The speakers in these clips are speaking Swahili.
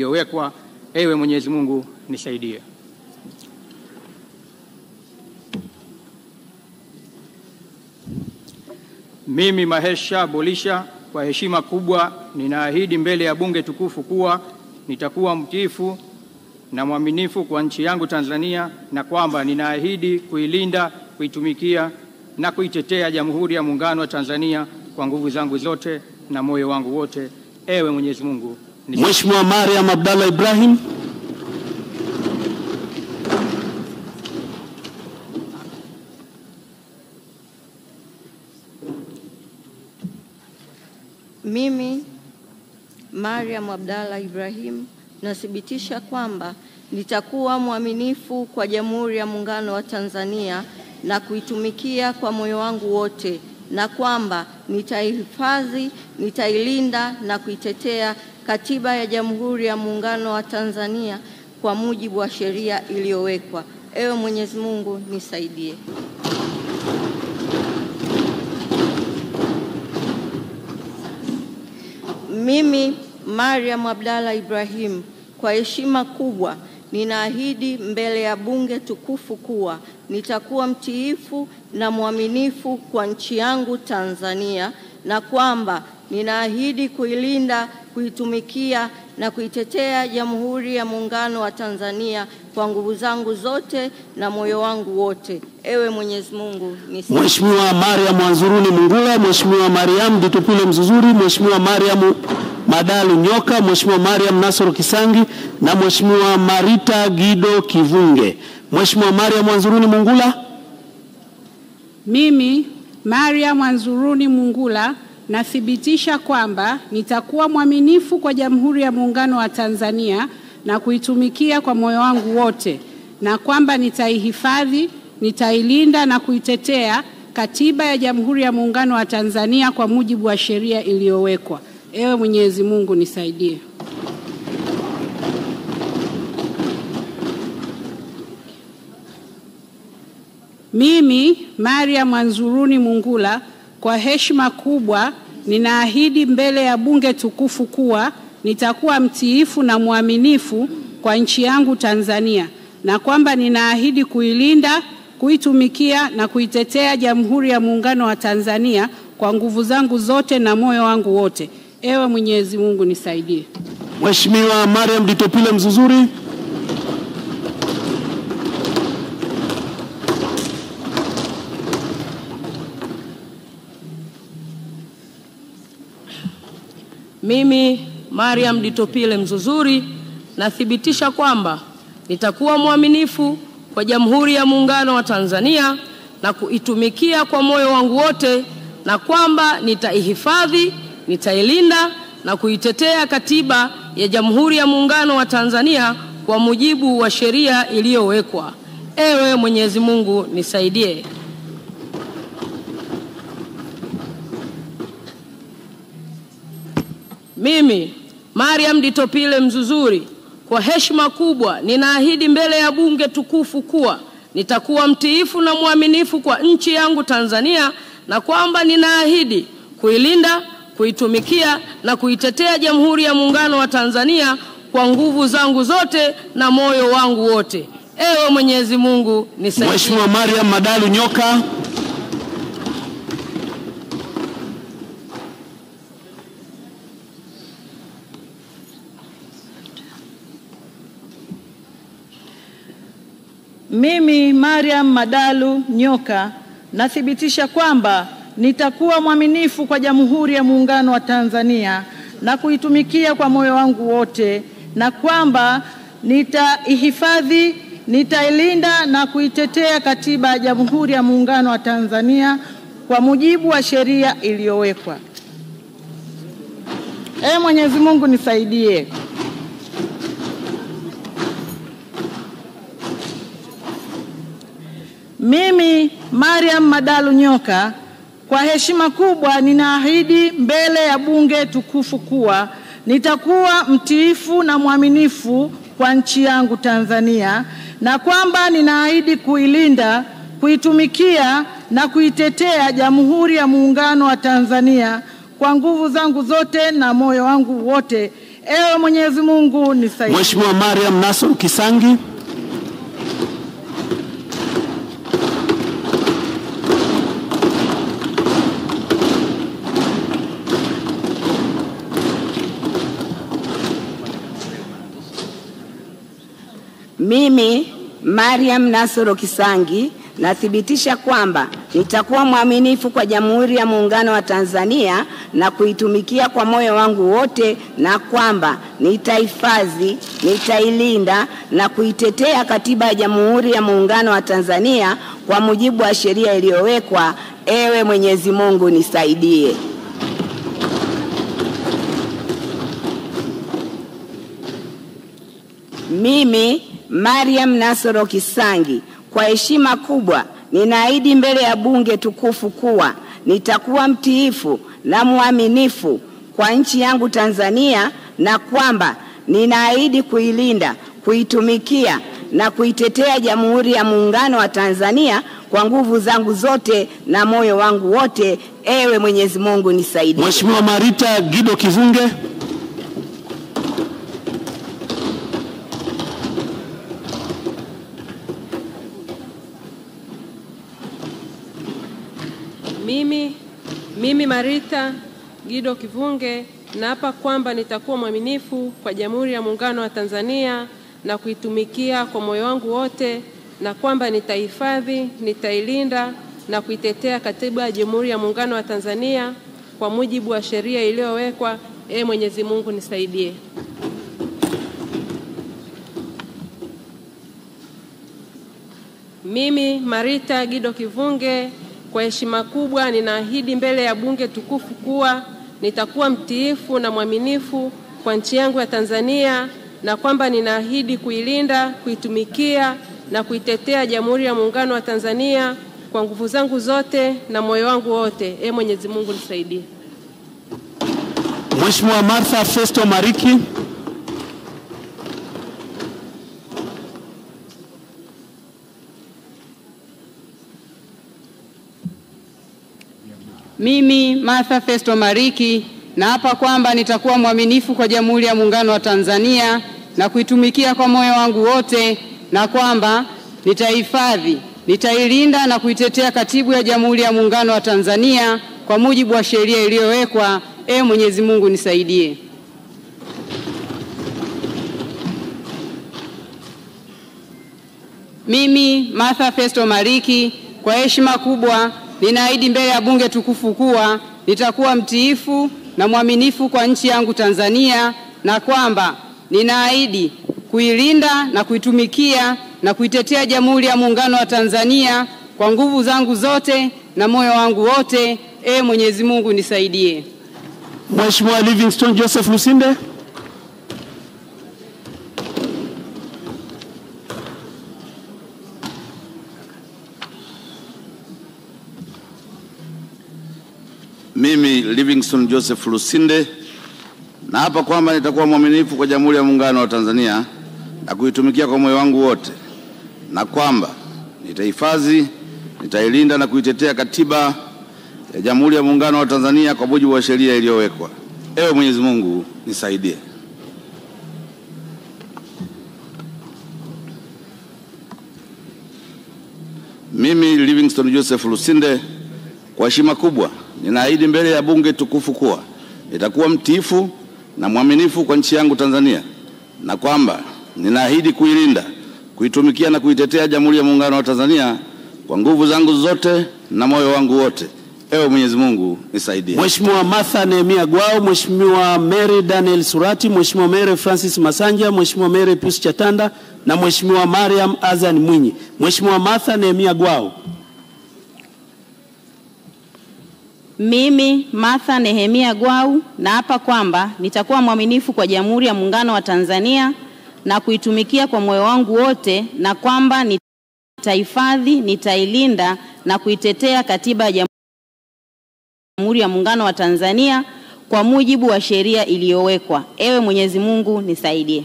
iliyowekwa. Ewe Mwenyezi Mungu nisaidie. Mimi Mahesha Bolisha, kwa heshima kubwa ninaahidi mbele ya bunge tukufu kuwa nitakuwa mtiifu na mwaminifu kwa nchi yangu Tanzania, na kwamba ninaahidi kuilinda, kuitumikia na kuitetea Jamhuri ya Muungano wa Tanzania kwa nguvu zangu zote na moyo wangu wote. Ewe Mwenyezi Mungu nisaidie. Mheshimiwa Mariam Abdallah Ibrahim. Mimi Mariam Abdallah Ibrahim nathibitisha kwamba nitakuwa mwaminifu kwa Jamhuri ya Muungano wa Tanzania na kuitumikia kwa moyo wangu wote, na kwamba nitaihifadhi, nitailinda na kuitetea Katiba ya Jamhuri ya Muungano wa Tanzania kwa mujibu wa sheria iliyowekwa. Ewe Mwenyezi Mungu nisaidie. Mimi Mariam Abdallah Ibrahim, kwa heshima kubwa ninaahidi mbele ya bunge tukufu kuwa nitakuwa mtiifu na mwaminifu kwa nchi yangu Tanzania, na kwamba ninaahidi kuilinda, kuitumikia na kuitetea Jamhuri ya Muungano wa Tanzania kwa nguvu zangu zote na moyo wangu wote. Ewe Mwenyezi Mungu nisaidie. Mheshimiwa Mariam Wanzuruni Mungula, Mheshimiwa Mariam Ditupile Mzuzuri, Mheshimiwa Mariam Madalu Nyoka, Mheshimiwa Mariam Nasoro Kisangi na Mheshimiwa Marita Gido Kivunge. Mheshimiwa Mariam Wanzuruni Mungula. Mimi Mariam Wanzuruni Mungula nathibitisha kwamba nitakuwa mwaminifu kwa Jamhuri ya Muungano wa Tanzania na kuitumikia kwa moyo wangu wote, na kwamba nitaihifadhi, nitailinda na kuitetea Katiba ya Jamhuri ya Muungano wa Tanzania kwa mujibu wa sheria iliyowekwa. Ewe Mwenyezi Mungu nisaidie. Mimi Mariam Wanzuruni Mungula, kwa heshima kubwa ninaahidi mbele ya bunge tukufu kuwa nitakuwa mtiifu na mwaminifu kwa nchi yangu Tanzania, na kwamba ninaahidi kuilinda, kuitumikia na kuitetea Jamhuri ya Muungano wa Tanzania kwa nguvu zangu zote na moyo wangu wote. Ewe Mwenyezi Mungu nisaidie. Mheshimiwa Mariam Ditupile Mzuzuri. Mimi Mariam Ditupile Mzuzuri nathibitisha kwamba nitakuwa mwaminifu kwa Jamhuri ya Muungano wa Tanzania na kuitumikia kwa moyo wangu wote, na kwamba nitaihifadhi, nitailinda na kuitetea Katiba ya Jamhuri ya Muungano wa Tanzania kwa mujibu wa sheria iliyowekwa. Ewe Mwenyezi Mungu nisaidie. Mimi Mariam Ditupile Mzuzuri, kwa heshima kubwa ninaahidi mbele ya bunge tukufu kuwa nitakuwa mtiifu na mwaminifu kwa nchi yangu Tanzania, na kwamba ninaahidi kuilinda, kuitumikia na kuitetea Jamhuri ya Muungano wa Tanzania kwa nguvu zangu zote na moyo wangu wote. Ewe Mwenyezi Mungu nisaidie. Mheshimiwa Mariam Madalu Nyoka. Mimi Mariam Madalu Nyoka nathibitisha kwamba nitakuwa mwaminifu kwa Jamhuri ya Muungano wa Tanzania na kuitumikia kwa moyo wangu wote, na kwamba nitaihifadhi, nitailinda na kuitetea Katiba ya Jamhuri ya Muungano wa Tanzania kwa mujibu wa sheria iliyowekwa. Ee Mwenyezi Mungu nisaidie. Mimi Mariam Madalu Nyoka, kwa heshima kubwa ninaahidi mbele ya bunge tukufu kuwa nitakuwa mtiifu na mwaminifu kwa nchi yangu Tanzania, na kwamba ninaahidi kuilinda, kuitumikia na kuitetea Jamhuri ya Muungano wa Tanzania kwa nguvu zangu zote na moyo wangu wote. Ewe Mwenyezi Mungu nisaidie. Mheshimiwa Mariam Nasoro Kisangi. Mimi Mariam Nasoro Kisangi nathibitisha kwamba nitakuwa mwaminifu kwa Jamhuri ya Muungano wa Tanzania na kuitumikia kwa moyo wangu wote, na kwamba nitahifadhi, nitailinda na kuitetea Katiba ya Jamhuri ya Muungano wa Tanzania kwa mujibu wa sheria iliyowekwa. Ewe Mwenyezi Mungu nisaidie. Mimi Mariam Nasoro Kisangi kwa heshima kubwa ninaahidi mbele ya bunge tukufu kuwa nitakuwa mtiifu na mwaminifu kwa nchi yangu Tanzania, na kwamba ninaahidi kuilinda, kuitumikia na kuitetea Jamhuri ya Muungano wa Tanzania kwa nguvu zangu zote na moyo wangu wote. Ewe Mwenyezi Mungu nisaidie. Mheshimiwa Marita Gido Kivunge. Mimi Marita Gido Kivunge naapa kwamba nitakuwa mwaminifu kwa Jamhuri ya Muungano wa Tanzania na kuitumikia kwa moyo wangu wote, na kwamba nitahifadhi, nitailinda na kuitetea Katiba ya Jamhuri ya Muungano wa Tanzania kwa mujibu wa sheria iliyowekwa. Mwenyezi Mungu nisaidie. Mimi Marita Gido Kivunge kwa heshima kubwa ninaahidi mbele ya bunge tukufu kuwa nitakuwa mtiifu na mwaminifu kwa nchi yangu ya Tanzania, na kwamba ninaahidi kuilinda, kuitumikia na kuitetea Jamhuri ya Muungano wa Tanzania kwa nguvu zangu zote na moyo wangu wote. Mwenyezi Mungu nisaidie. Mheshimiwa Martha Festo Mariki. Mimi Martha Festo Mariki naapa kwamba nitakuwa mwaminifu kwa Jamhuri ya Muungano wa Tanzania na kuitumikia kwa moyo wangu wote, na kwamba nitahifadhi, nitailinda na kuitetea Katiba ya Jamhuri ya Muungano wa Tanzania kwa mujibu wa sheria iliyowekwa. Mwenyezi Mungu nisaidie. Mimi Martha Festo Mariki kwa heshima kubwa ninaahidi mbele ya bunge tukufu kuwa nitakuwa mtiifu na mwaminifu kwa nchi yangu Tanzania, na kwamba ninaahidi kuilinda na kuitumikia na kuitetea Jamhuri ya Muungano wa Tanzania kwa nguvu zangu zote na moyo wangu wote. Mwenyezi Mungu nisaidie. Mheshimiwa Livingstone Joseph Lusinde. Mimi Livingstone Joseph Lusinde na hapa kwamba nitakuwa mwaminifu kwa Jamhuri ya Muungano wa Tanzania na kuitumikia kwa moyo wangu wote, na kwamba nitahifadhi, nitailinda na kuitetea Katiba ya Jamhuri ya Muungano wa Tanzania kwa mujibu wa sheria iliyowekwa. Ewe Mwenyezi Mungu nisaidie. Mimi Livingstone Joseph Lusinde kwa heshima kubwa ninaahidi mbele ya bunge tukufu kuwa nitakuwa mtiifu na mwaminifu kwa nchi yangu Tanzania, na kwamba ninaahidi kuilinda, kuitumikia na kuitetea Jamhuri ya Muungano wa Tanzania kwa nguvu zangu zote na moyo wangu wote. Ewe Mwenyezi Mungu nisaidie. Mheshimiwa Martha Nehemia Gwao, Mheshimiwa Mary Daniel Surati, Mheshimiwa Mary Francis Masanja, Mheshimiwa Mary Pius Chatanda na Mheshimiwa Mariam Azan Mwinyi. Mheshimiwa Martha Nehemia Gwao. Mimi Martha Nehemia Gwau naapa kwamba nitakuwa mwaminifu kwa Jamhuri ya Muungano wa Tanzania na kuitumikia kwa moyo wangu wote, na kwamba nitahifadhi, nitailinda na kuitetea Katiba ya Jamhuri ya Muungano wa Tanzania kwa mujibu wa sheria iliyowekwa. Ewe Mwenyezi Mungu nisaidie.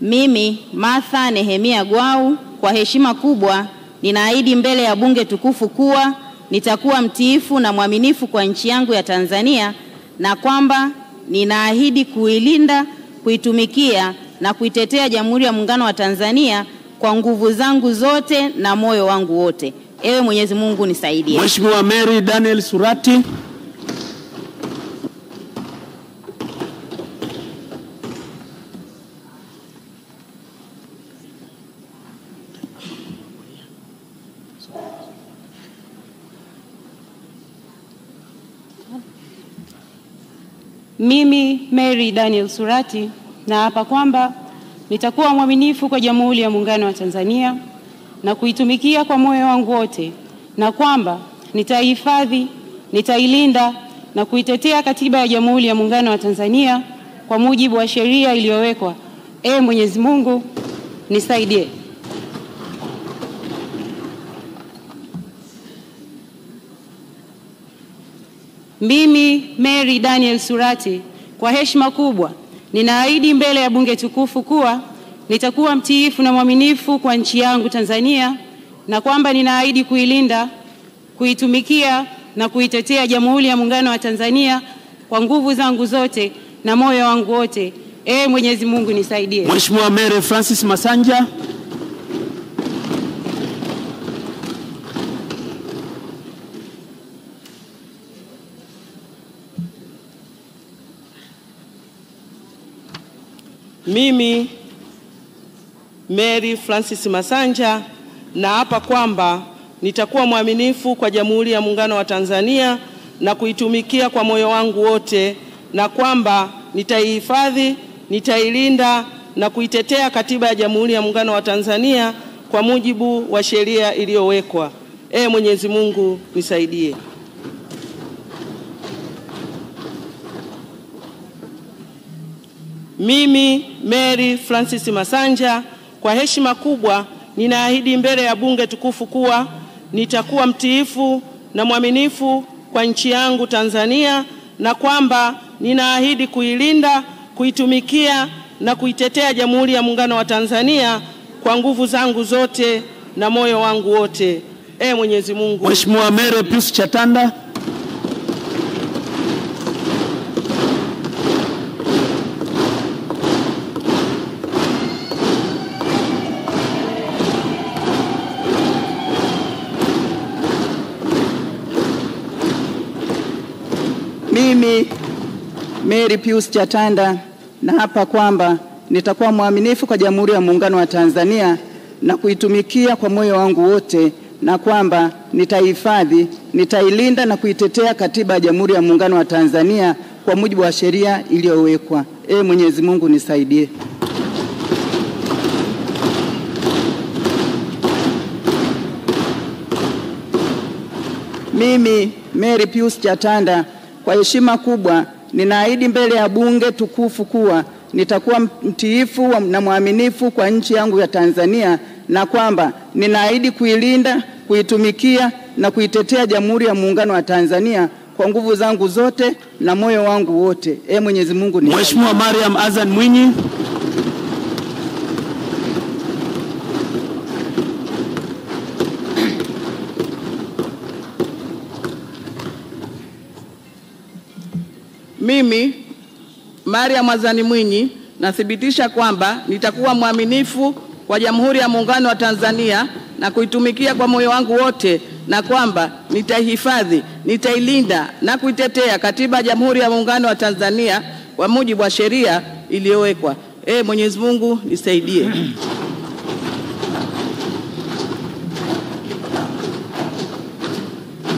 Mimi Martha Nehemia Gwau kwa heshima kubwa ninaahidi mbele ya bunge tukufu kuwa nitakuwa mtiifu na mwaminifu kwa nchi yangu ya Tanzania, na kwamba ninaahidi kuilinda, kuitumikia na kuitetea Jamhuri ya Muungano wa Tanzania kwa nguvu zangu zote na moyo wangu wote. Ewe Mwenyezi Mungu nisaidie. Mheshimiwa Mary Daniel Surati. Mimi Mary Daniel Surati naapa kwamba nitakuwa mwaminifu kwa Jamhuri ya Muungano wa Tanzania na kuitumikia kwa moyo wangu wote, na kwamba nitaihifadhi, nitailinda na kuitetea Katiba ya Jamhuri ya Muungano wa Tanzania kwa mujibu wa sheria iliyowekwa. Ee Mwenyezi Mungu nisaidie. Mimi Mary Daniel Surati kwa heshima kubwa ninaahidi mbele ya bunge tukufu kuwa nitakuwa mtiifu na mwaminifu kwa nchi yangu Tanzania, na kwamba ninaahidi kuilinda, kuitumikia na kuitetea Jamhuri ya Muungano wa Tanzania kwa nguvu zangu zote na moyo wangu wote. Ee Mwenyezi Mungu nisaidie. Mheshimiwa Mary Francis Masanja. Mimi Mary Francis Masanja naapa kwamba nitakuwa mwaminifu kwa Jamhuri ya Muungano wa Tanzania na kuitumikia kwa moyo wangu wote, na kwamba nitaihifadhi, nitailinda na kuitetea Katiba ya Jamhuri ya Muungano wa Tanzania kwa mujibu wa sheria iliyowekwa. Ee Mwenyezi Mungu nisaidie. Mimi Mary Francis Masanja kwa heshima kubwa ninaahidi mbele ya bunge tukufu kuwa nitakuwa mtiifu na mwaminifu kwa nchi yangu Tanzania, na kwamba ninaahidi kuilinda, kuitumikia na kuitetea Jamhuri ya Muungano wa Tanzania kwa nguvu zangu zote na moyo wangu wote. Ee Mwenyezi Mungu. Mheshimiwa Mary Pius Chatanda. Mimi Mary Pius Chatanda naapa kwamba nitakuwa mwaminifu kwa Jamhuri ya Muungano wa Tanzania na kuitumikia kwa moyo wangu wote, na kwamba nitaihifadhi, nitailinda na kuitetea Katiba ya Jamhuri ya Muungano wa Tanzania kwa mujibu wa sheria iliyowekwa. Ee Mwenyezi Mungu nisaidie. Mimi Mary Pius Chatanda kwa heshima kubwa ninaahidi mbele ya bunge tukufu kuwa nitakuwa mtiifu na mwaminifu kwa nchi yangu ya Tanzania, na kwamba ninaahidi kuilinda, kuitumikia na kuitetea Jamhuri ya Muungano wa Tanzania kwa nguvu zangu zote na moyo wangu wote. Ee Mwenyezi Mungu nisaidie. Mheshimiwa Mariam Azan Mwinyi. Mimi Mariam Azani Mwinyi nathibitisha kwamba nitakuwa mwaminifu kwa Jamhuri ya Muungano wa Tanzania na kuitumikia kwa moyo wangu wote, na kwamba nitaihifadhi, nitailinda na kuitetea Katiba ya Jamhuri ya Muungano wa Tanzania kwa mujibu wa sheria iliyowekwa. Ee Mwenyezi Mungu nisaidie.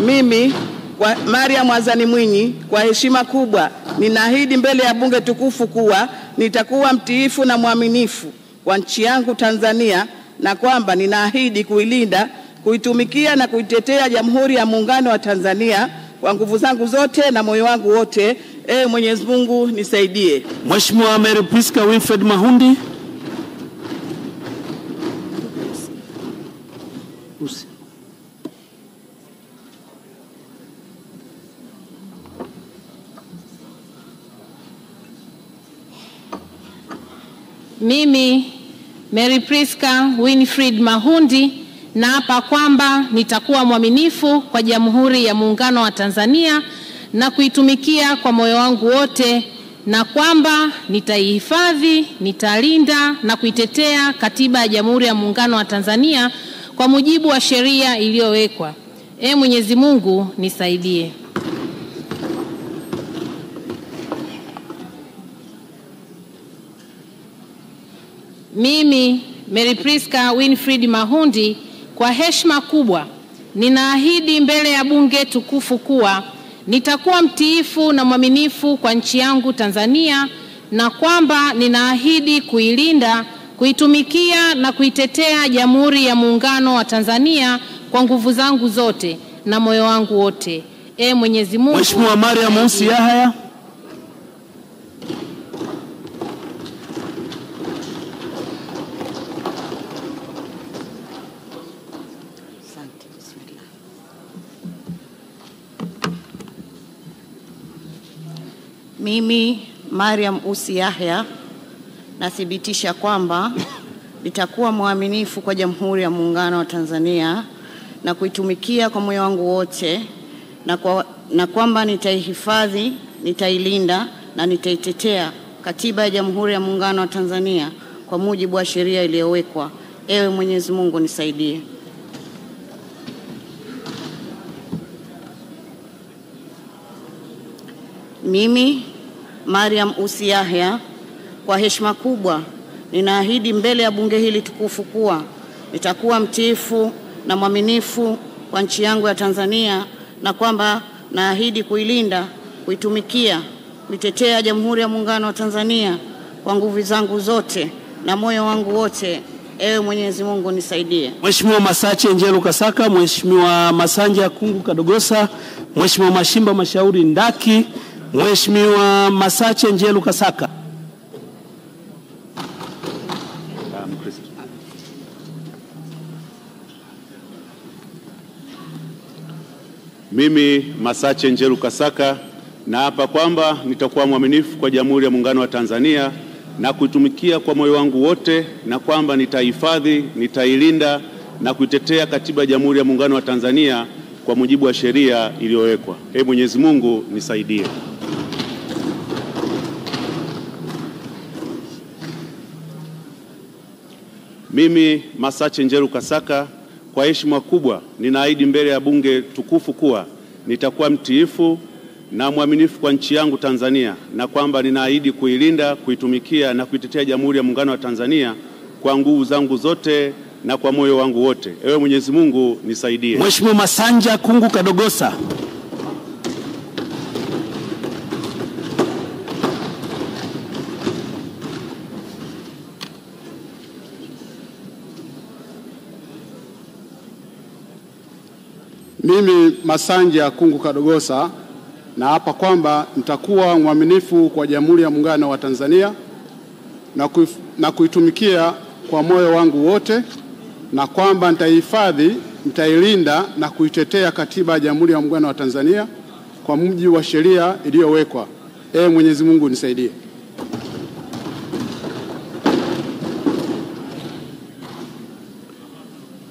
Mimi kwa Mariam Azani Mwinyi kwa heshima kubwa ninaahidi mbele ya bunge tukufu kuwa nitakuwa mtiifu na mwaminifu kwa nchi yangu Tanzania, na kwamba ninaahidi kuilinda, kuitumikia na kuitetea Jamhuri ya Muungano wa Tanzania kwa nguvu zangu zote na moyo wangu wote. Ee Mwenyezi Mungu nisaidie. Mheshimiwa Mary Priska Winfred Mahundi. Mimi Mary Priska Winfred Mahundi naapa kwamba nitakuwa mwaminifu kwa Jamhuri ya Muungano wa Tanzania na kuitumikia kwa moyo wangu wote, na kwamba nitaihifadhi, nitalinda na kuitetea Katiba ya Jamhuri ya Muungano wa Tanzania kwa mujibu wa sheria iliyowekwa. Mwenyezi Mungu nisaidie. Mimi Mary Priska Winfred Mahundi, kwa heshima kubwa ninaahidi mbele ya bunge tukufu kuwa nitakuwa mtiifu na mwaminifu kwa nchi yangu Tanzania, na kwamba ninaahidi kuilinda, kuitumikia na kuitetea Jamhuri ya Muungano wa Tanzania kwa nguvu zangu zote na moyo wangu wote. Mwenyezi Mungu. Mheshimiwa Mariam Usi Yahya. Mimi Mariam Usi Yahya nathibitisha kwamba nitakuwa mwaminifu kwa Jamhuri ya Muungano wa Tanzania na kuitumikia kwa moyo wangu wote, na kwamba nitaihifadhi, nitailinda na nitaitetea Katiba ya Jamhuri ya Muungano wa Tanzania kwa mujibu wa sheria iliyowekwa. Ewe Mwenyezi Mungu nisaidie. Mimi Mariam Usi Yahya, kwa heshima kubwa ninaahidi mbele ya bunge hili tukufu kuwa nitakuwa mtiifu na mwaminifu kwa nchi yangu ya Tanzania, na kwamba naahidi kuilinda, kuitumikia, kuitetea Jamhuri ya Muungano wa Tanzania kwa nguvu zangu zote na moyo wangu wote. Ewe Mwenyezi Mungu nisaidie. Mheshimiwa Masache Njelu Kasaka, Mheshimiwa Masanja Kungu Kadogosa, Mheshimiwa Mashimba Mashauri Ndaki, Mheshimiwa Masache Njelu Kasaka. Mimi Masache Njelu Kasaka naapa kwamba nitakuwa mwaminifu kwa Jamhuri ya Muungano wa Tanzania na kuitumikia kwa moyo wangu wote, na kwamba nitahifadhi, nitailinda na kuitetea Katiba ya Jamhuri ya Muungano wa Tanzania kwa mujibu wa sheria iliyowekwa. Mwenyezi Mungu nisaidie. Mimi Masache Njelu Kasaka, kwa heshima kubwa ninaahidi mbele ya bunge tukufu kuwa nitakuwa mtiifu na mwaminifu kwa nchi yangu Tanzania, na kwamba ninaahidi kuilinda, kuitumikia na kuitetea Jamhuri ya Muungano wa Tanzania kwa nguvu zangu zote na kwa moyo wangu wote. Ewe Mwenyezi Mungu nisaidie. Mheshimiwa Masanja Kungu Kadogosa. Mimi Masanja Kungu Kadogosa naapa kwamba nitakuwa mwaminifu kwa Jamhuri ya Muungano wa Tanzania na kuitumikia kwa moyo wangu wote, na kwamba nitaihifadhi, nitailinda na kuitetea Katiba ya Jamhuri ya Muungano wa Tanzania kwa mujibu wa sheria iliyowekwa. Mwenyezi Mungu nisaidie.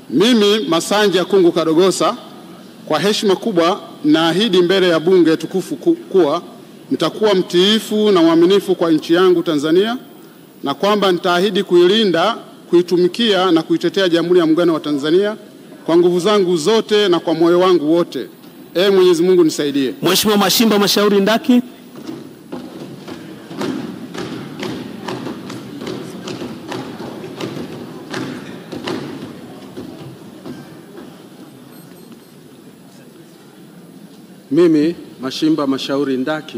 Mimi Masanja Kungu Kadogosa, kwa heshima kubwa naahidi mbele ya bunge tukufu kuwa nitakuwa mtiifu na mwaminifu kwa nchi yangu Tanzania, na kwamba nitaahidi kuilinda, kuitumikia na kuitetea Jamhuri ya Muungano wa Tanzania kwa nguvu zangu zote na kwa moyo wangu wote. Mwenyezi Mungu nisaidie. Mheshimiwa Mashimba Mashauri Ndaki. Mimi Mashimba Mashauri Ndaki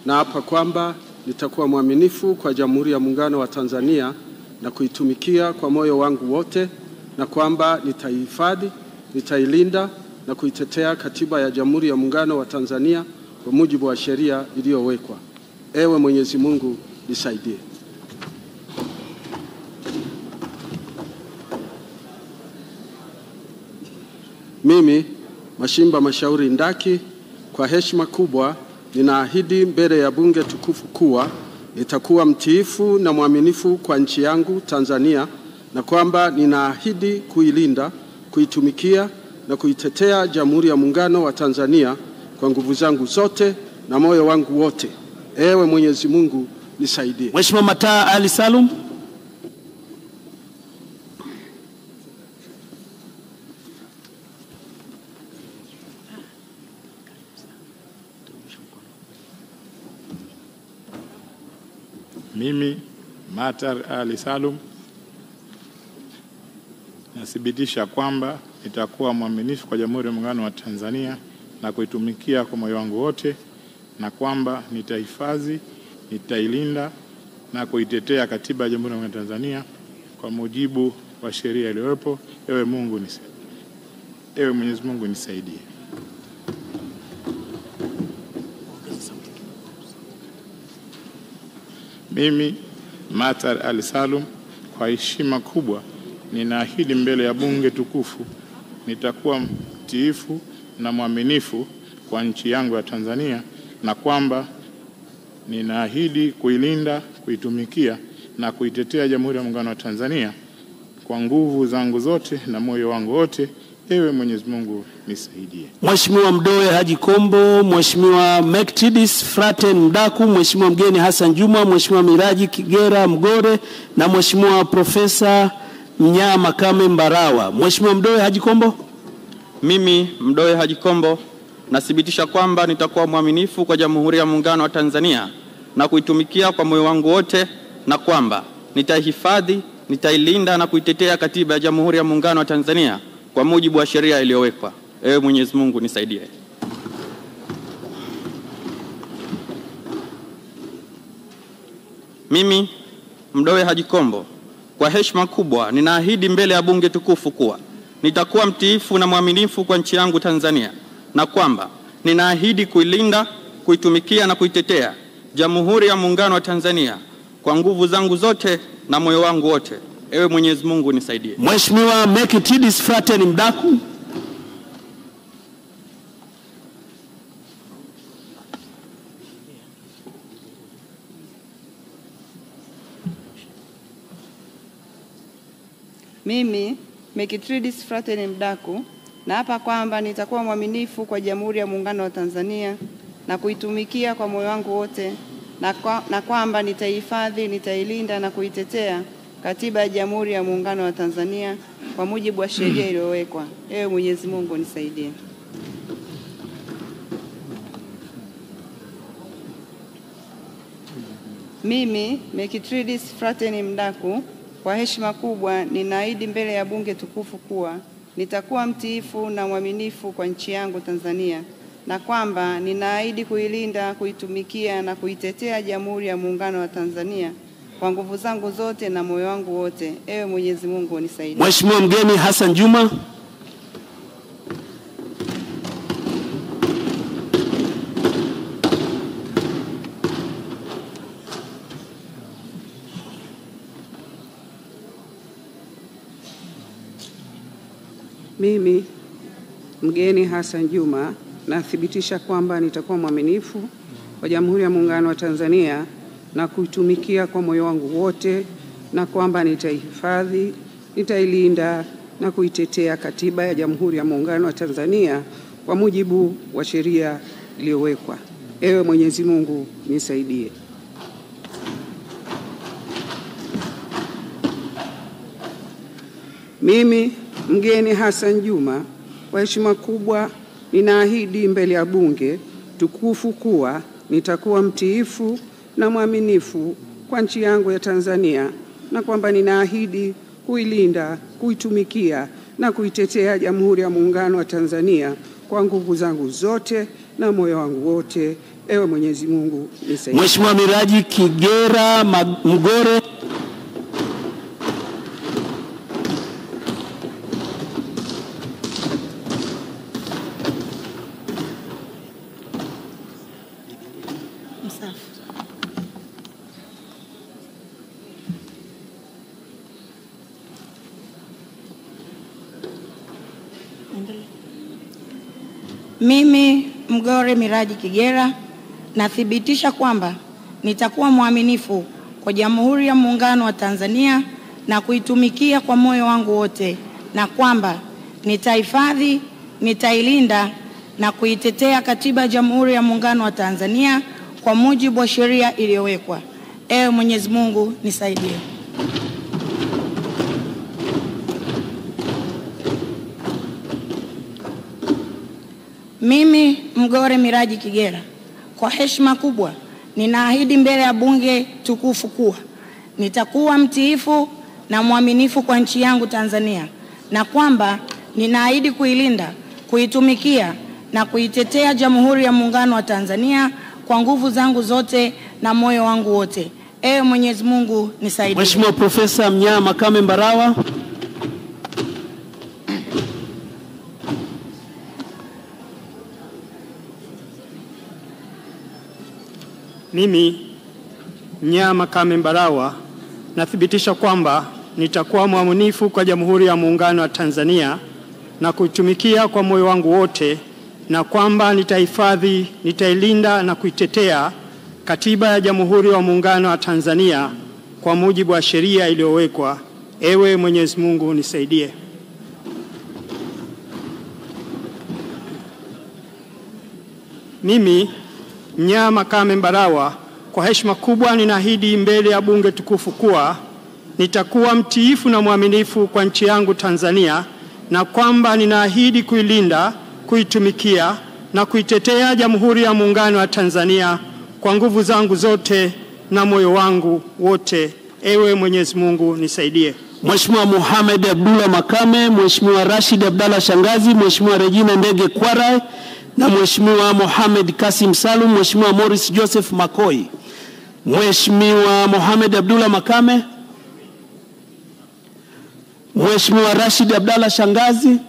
naapa kwamba nitakuwa mwaminifu kwa Jamhuri ya Muungano wa Tanzania na kuitumikia kwa moyo wangu wote, na kwamba nitaihifadhi, nitailinda na kuitetea Katiba ya Jamhuri ya Muungano wa Tanzania kwa mujibu wa sheria iliyowekwa. Ewe Mwenyezi Mungu nisaidie. Mimi Mashimba Mashauri Ndaki, kwa heshima kubwa ninaahidi mbele ya bunge tukufu kuwa nitakuwa mtiifu na mwaminifu kwa nchi yangu Tanzania, na kwamba ninaahidi kuilinda, kuitumikia na kuitetea Jamhuri ya Muungano wa Tanzania kwa nguvu zangu zote na moyo wangu wote. Ewe Mwenyezi Mungu nisaidie. Mheshimiwa Mataa Ali Salum. Mimi Matar Ali Salum nathibitisha kwamba nitakuwa mwaminifu kwa Jamhuri ya Muungano wa Tanzania na kuitumikia kwa moyo wangu wote, na kwamba nitahifadhi, nitailinda na kuitetea Katiba ya Jamhuri ya Muungano wa Tanzania kwa mujibu wa sheria iliyopo. Ewe Mwenyezi Mungu nisaidie. Mimi Matar Ali Salum kwa heshima kubwa ninaahidi mbele ya bunge tukufu nitakuwa mtiifu na mwaminifu kwa nchi yangu ya Tanzania, na kwamba ninaahidi kuilinda, kuitumikia na kuitetea Jamhuri ya Muungano wa Tanzania kwa nguvu zangu zote na moyo wangu wote. Ewe Mwenyezi Mungu nisaidie. Mheshimiwa Mdoe Haji Kombo, Mheshimiwa Mekitridis Fraten Mdaku, Mheshimiwa mgeni Hassan Juma, Mheshimiwa Miraji Kigera Mgore na Mheshimiwa Profesa Mnyaa Makame Mbarawa. Mheshimiwa Mdoe Haji Kombo. Mimi Mdoe Haji Kombo nathibitisha kwamba nitakuwa mwaminifu kwa Jamhuri ya Muungano wa Tanzania na kuitumikia kwa moyo wangu wote, na kwamba nitaihifadhi, nitailinda na kuitetea Katiba ya Jamhuri ya Muungano wa Tanzania kwa mujibu wa sheria iliyowekwa. Ewe Mwenyezi Mungu nisaidie. Mimi Mdoe Haji Kombo kwa heshima kubwa ninaahidi mbele ya bunge tukufu kuwa nitakuwa mtiifu na mwaminifu kwa nchi yangu Tanzania, na kwamba ninaahidi kuilinda, kuitumikia na kuitetea Jamhuri ya Muungano wa Tanzania kwa nguvu zangu zote na moyo wangu wote. Ewe Mwenyezi Mungu nisaidie. Mheshimiwa Mekitridis Fraten Mdaku. Mimi Mekitridis Fraten Mdaku naapa kwamba nitakuwa mwaminifu kwa Jamhuri ya Muungano wa Tanzania na kuitumikia kwa moyo wangu wote, na kwamba nitaihifadhi, nitailinda na kuitetea Katiba ya Jamhuri ya Muungano wa Tanzania kwa mujibu wa sheria iliyowekwa. Ewe Mwenyezi Mungu nisaidie. Mimi Mekitridis Fraten Mdaku kwa heshima kubwa ninaahidi mbele ya bunge tukufu kuwa nitakuwa mtiifu na mwaminifu kwa nchi yangu Tanzania, na kwamba ninaahidi kuilinda, kuitumikia na kuitetea Jamhuri ya Muungano wa Tanzania kwa nguvu zangu zote na moyo wangu wote. Ewe Mwenyezi Mungu nisaidie. Mheshimiwa mgeni Hassan Juma. Mimi mgeni Hassan Juma nathibitisha kwamba nitakuwa mwaminifu kwa Jamhuri ya Muungano wa Tanzania na kuitumikia kwa moyo wangu wote, na kwamba nitaihifadhi, nitailinda na kuitetea Katiba ya Jamhuri ya Muungano wa Tanzania kwa mujibu wa sheria iliyowekwa. Ewe Mwenyezi Mungu nisaidie. Mimi mgeni Hassan Juma kwa heshima kubwa ninaahidi mbele ya bunge tukufu kuwa nitakuwa mtiifu na mwaminifu kwa nchi yangu ya Tanzania, na kwamba ninaahidi kuilinda, kuitumikia na kuitetea Jamhuri ya Muungano wa Tanzania kwa nguvu zangu zote na moyo wangu wote. Ewe Mwenyezi Mungu nisaidie. Mheshimiwa Miraji Kigera Mgore. Mimi Mgore Miraji Kigera nathibitisha kwamba nitakuwa mwaminifu kwa Jamhuri ya Muungano wa Tanzania na kuitumikia kwa moyo wangu wote, na kwamba nitahifadhi, nitailinda na kuitetea Katiba ya Jamhuri ya Muungano wa Tanzania kwa mujibu wa sheria iliyowekwa. Ewe Mwenyezi Mungu nisaidie. Mimi Mgore Miraji Kigera, kwa heshima kubwa ninaahidi mbele ya bunge tukufu kuwa nitakuwa mtiifu na mwaminifu kwa nchi yangu Tanzania, na kwamba ninaahidi kuilinda, kuitumikia na kuitetea Jamhuri ya Muungano wa Tanzania kwa nguvu zangu zote na moyo wangu wote. Ewe Mwenyezi Mungu nisaidie. Mheshimiwa Profesa Mnyaa Makame Mbarawa. Mimi Mnyaa Makame Mbarawa nathibitisha kwamba nitakuwa mwaminifu kwa Jamhuri ya Muungano wa Tanzania na kuitumikia kwa moyo wangu wote, na kwamba nitahifadhi, nitailinda na kuitetea Katiba ya Jamhuri ya Muungano wa Tanzania kwa mujibu wa sheria iliyowekwa. Ewe Mwenyezi Mungu nisaidie. Mimi Mnyaa Makame Mbarawa, kwa heshima kubwa ninaahidi mbele ya bunge tukufu kuwa nitakuwa mtiifu na mwaminifu kwa nchi yangu Tanzania, na kwamba ninaahidi kuilinda, kuitumikia na kuitetea Jamhuri ya Muungano wa Tanzania kwa nguvu zangu zote na moyo wangu wote. Ewe Mwenyezi Mungu nisaidie. Mheshimiwa Mohamed Abdullah Makame, Mheshimiwa Rashid Abdalla Shangazi, Mheshimiwa Regina Ndege Kwarai na Mheshimiwa Mohamed Kasim Salum, Mheshimiwa Morris Joseph Makoi. Mheshimiwa Mohamed Abdullah Makame, Mheshimiwa Rashid Abdalla Shangazi,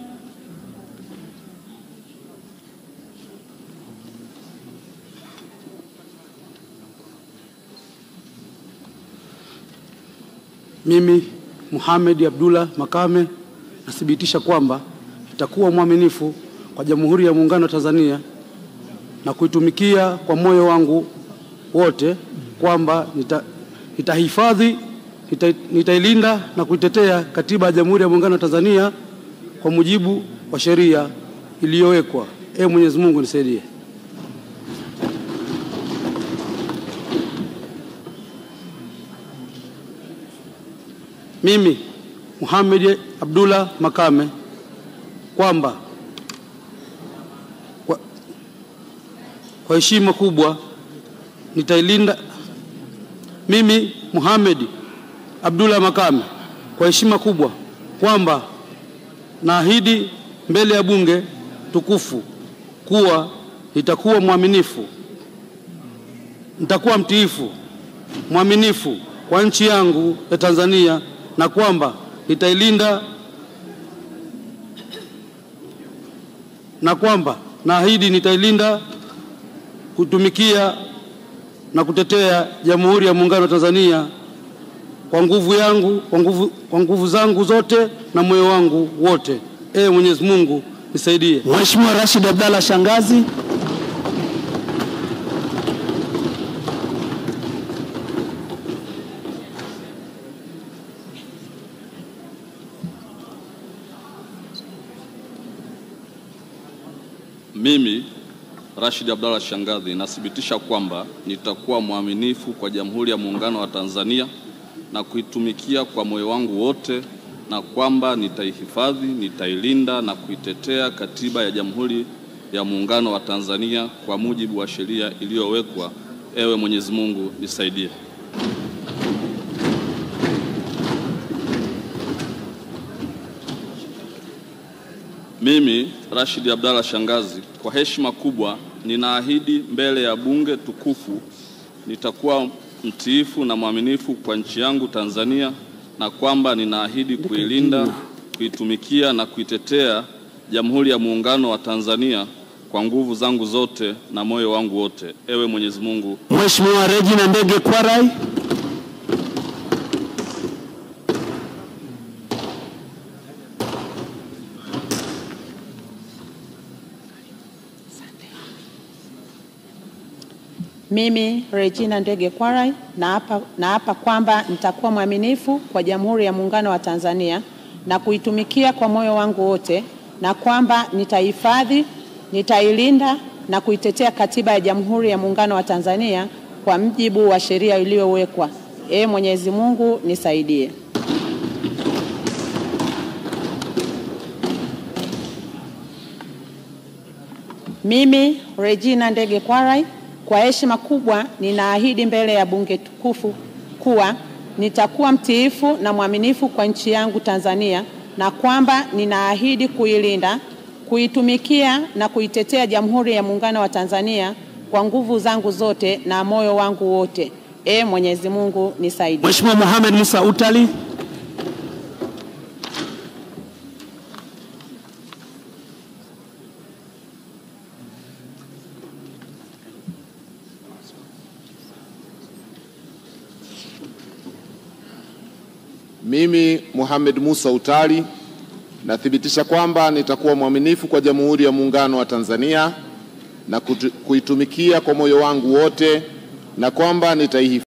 Mimi Mohamed Abdullah Makame nathibitisha kwamba nitakuwa mwaminifu kwa Jamhuri ya Muungano wa Tanzania na kuitumikia kwa moyo wangu wote, kwamba nitahifadhi, nitailinda na kuitetea Katiba ya Jamhuri ya Muungano wa Tanzania kwa mujibu wa sheria iliyowekwa. Ee Mwenyezi Mungu nisaidie. Mimi Mohamed Abdullah Makame kwamba kwa heshima kubwa nitailinda. Mimi Mohamed Abdullah Makame kwa heshima kubwa kwamba naahidi mbele ya bunge tukufu kuwa nitakuwa mwaminifu, nitakuwa mtiifu, mwaminifu kwa nchi yangu ya Tanzania, na kwamba nitailinda, na kwamba naahidi nitailinda, kutumikia na kutetea Jamhuri ya Muungano wa Tanzania kwa nguvu yangu, kwa nguvu zangu zote na moyo wangu wote. Ee Mwenyezi Mungu nisaidie. Mheshimiwa Rashid Abdalla Shangazi. Mimi Rashid Abdalla Shangazi nathibitisha kwamba nitakuwa mwaminifu kwa Jamhuri ya Muungano wa Tanzania na kuitumikia kwa moyo wangu wote, na kwamba nitaihifadhi, nitailinda na kuitetea Katiba ya Jamhuri ya Muungano wa Tanzania kwa mujibu wa sheria iliyowekwa. Ewe Mwenyezi Mungu nisaidie. Mimi Rashid Abdalla Shangazi, kwa heshima kubwa ninaahidi mbele ya bunge tukufu nitakuwa mtiifu na mwaminifu kwa nchi yangu Tanzania, na kwamba ninaahidi kuilinda, kuitumikia na kuitetea Jamhuri ya Muungano wa Tanzania kwa nguvu zangu zote na moyo wangu wote. Ewe Mwenyezi Mungu. Mheshimiwa Regina Ndege Kwarai. Mimi Regina Ndege Kwarai naapa kwamba nitakuwa mwaminifu kwa Jamhuri ya Muungano wa Tanzania na kuitumikia kwa moyo wangu wote, na kwamba nitahifadhi, nitailinda na kuitetea Katiba ya Jamhuri ya Muungano wa Tanzania kwa mujibu wa sheria iliyowekwa. Mwenyezi Mungu nisaidie. Mimi Regina Ndege Kwarai, kwa heshima kubwa ninaahidi mbele ya bunge tukufu kuwa nitakuwa mtiifu na mwaminifu kwa nchi yangu Tanzania, na kwamba ninaahidi kuilinda, kuitumikia na kuitetea Jamhuri ya Muungano wa Tanzania kwa nguvu zangu zote na moyo wangu wote. Mwenyezi Mungu nisaidie. Mheshimiwa Mohamed Musa Utali. Mimi Mohamed Musa Utali nathibitisha kwamba nitakuwa mwaminifu kwa Jamhuri ya Muungano wa Tanzania na kuitumikia kwa moyo wangu wote, na kwamba nitaihifadhi